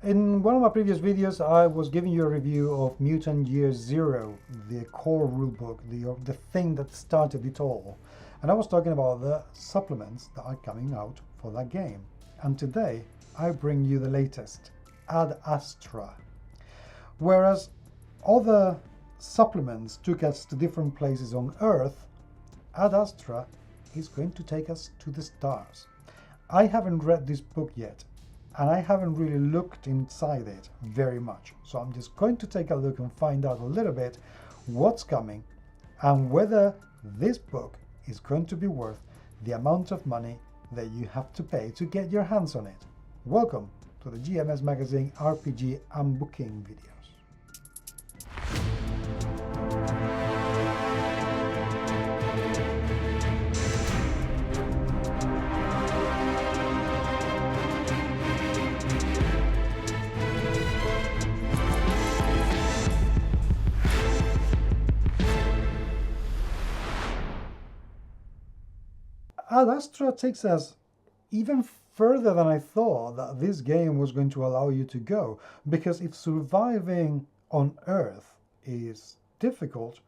In one of my previous videos, I was giving you a review of Mutant Year Zero, the core rulebook, the thing that started it all. And I was talking about the supplements that are coming out for that game. And today, I bring you the latest, Ad Astra. Whereas other supplements took us to different places on Earth, Ad Astra is going to take us to the stars. I haven't read this book yet, and I haven't really looked inside it very much. So I'm just going to take a look and find out a little bit what's coming and whether this book is going to be worth the amount of money that you have to pay to get your hands on it. Welcome to the GMS Magazine RPG Unbooking videos. Ad Astra takes us even further than I thought that this game was going to allow you to go, because if surviving on Earth is difficult,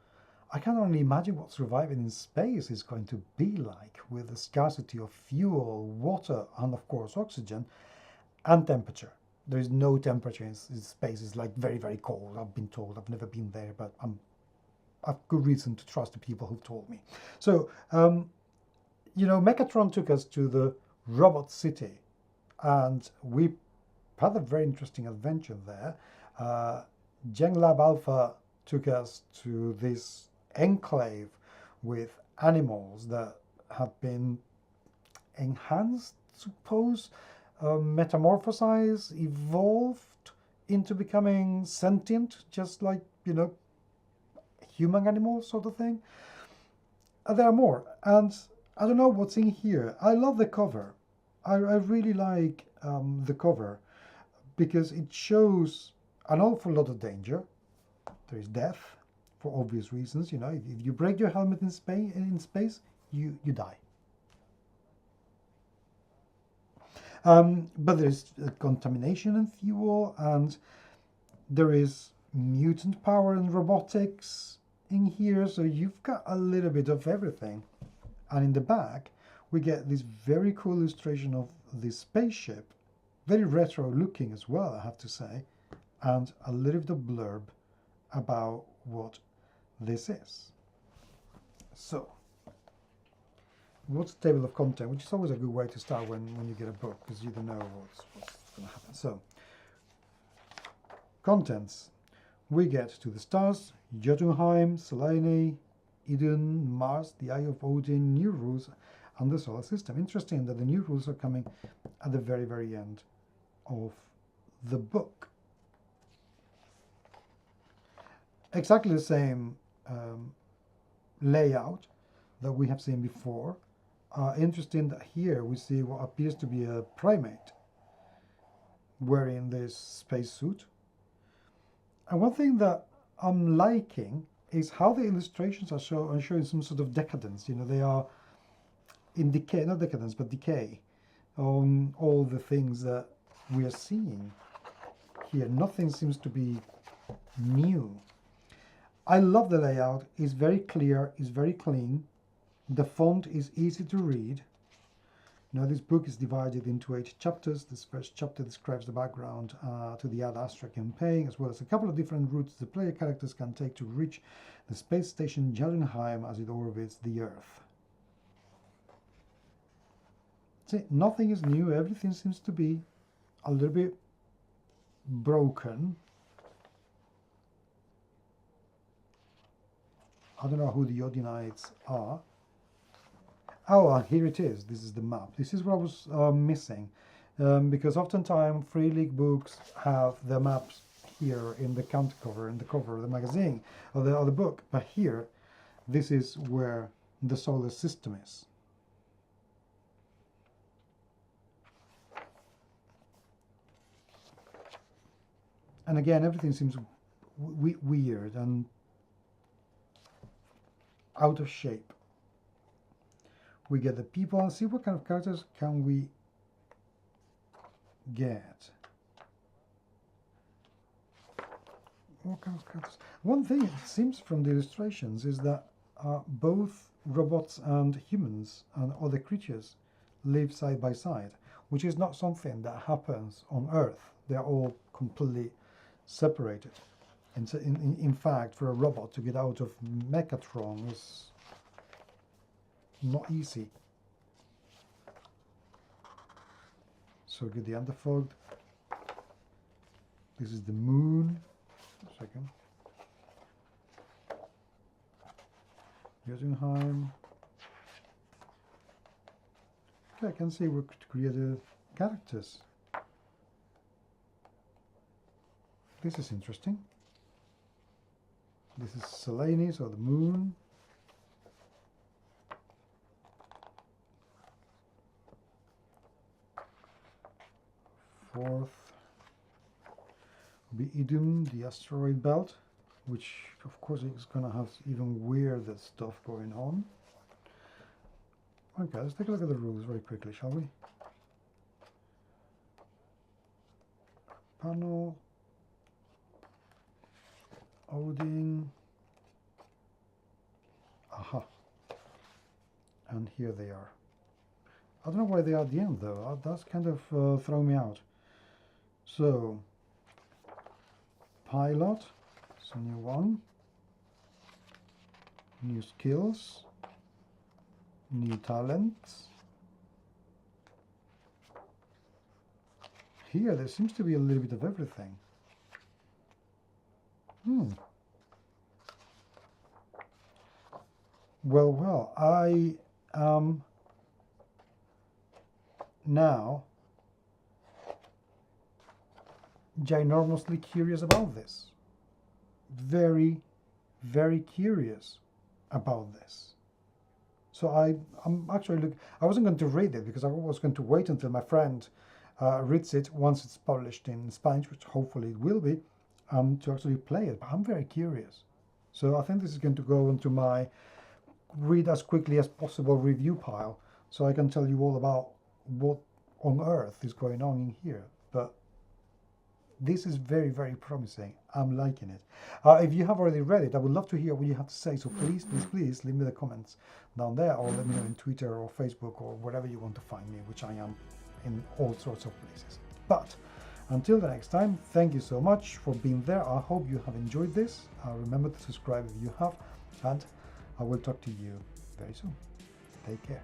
I can only imagine what surviving in space is going to be like, with the scarcity of fuel, water, and of course oxygen, and temperature. There is no temperature in space. It's like very, very cold. I've been told. I've never been there, but I've good reason to trust the people who've told me. So, you know, Mechatron took us to the robot city, and we had a very interesting adventure there. GenLab Alpha took us to this enclave with animals that have been enhanced, suppose, metamorphosized, evolved into becoming sentient, just like, you know, human animals sort of thing. There are more, and I don't know what's in here. I love the cover. I really like the cover because it shows an awful lot of danger. There is death for obvious reasons. You know, if you break your helmet in space, you die. But there is contamination and fuel, and there is mutant power and robotics in here. So you've got a little bit of everything. And in the back, we get this very cool illustration of this spaceship, very retro looking as well, I have to say, and a little bit of blurb about what this is. So, what's the table of content, which is always a good way to start when you get a book, because you don't know what's going to happen. So, contents. We get to the stars, Jotunheim, Selene, Eden, Mars, the Eye of Odin, new rules, and the solar system. Interesting that the new rules are coming at the very, very end of the book. Exactly the same layout that we have seen before. Interesting that here we see what appears to be a primate wearing this spacesuit. And one thing that I'm liking is how the illustrations are showing some sort of decadence. You know, they are in decay, not decadence, but decay on all the things that we are seeing here. Nothing seems to be new. I love the layout. It's very clear, it's very clean. The font is easy to read. Now, this book is divided into 8 chapters. This first chapter describes the background to the Ad Astra campaign, as well as a couple of different routes the player characters can take to reach the space station Jotunheim as it orbits the Earth. See, nothing is new. Everything seems to be a little bit broken. I don't know who the Odinites are. Oh, here it is. This is the map. This is what I was missing, because oftentimes Free League books have the maps here in the counter cover, in the cover of the magazine or the book. But here, this is where the solar system is. And again, everything seems weird and out of shape. We get the people, and see what kind of characters can we get. What kind of characters? One thing it seems from the illustrations is that both robots and humans and other creatures live side by side, which is not something that happens on Earth. They're all completely separated. And so in fact, for a robot to get out of Mechatron is not easy. So get the underfog. This is the moon. A second. Jotunheim. Okay, I can see we could create characters. This is interesting. This is Selenis, or the moon. Fourth will be Idun, the asteroid belt, which of course is going to have even weirder stuff going on. Okay, let's take a look at the rules very quickly, shall we? Panel, Odin, aha, and here they are. I don't know why they are at the end though, that's kind of thrown me out. So, pilot, it's a new one, new skills, new talents. Here there seems to be a little bit of everything. Well, I am now ginormously curious about this. Very, very curious about this. So I'm actually I wasn't going to read it because I was going to wait until my friend reads it once it's published in Spanish, which hopefully it will be, to actually play it. But I'm very curious. So I think this is going to go into my read as quickly as possible review pile, so I can tell you all about what on earth is going on in here. But this is very, very promising. I'm liking it. If you have already read it, I would love to hear what you have to say. So please, please, please leave me the comments down there, or let me know in Twitter or Facebook or wherever you want to find me, which I am in all sorts of places. But until the next time, thank you so much for being there. I hope you have enjoyed this. Remember to subscribe if you have, and I will talk to you very soon. Take care.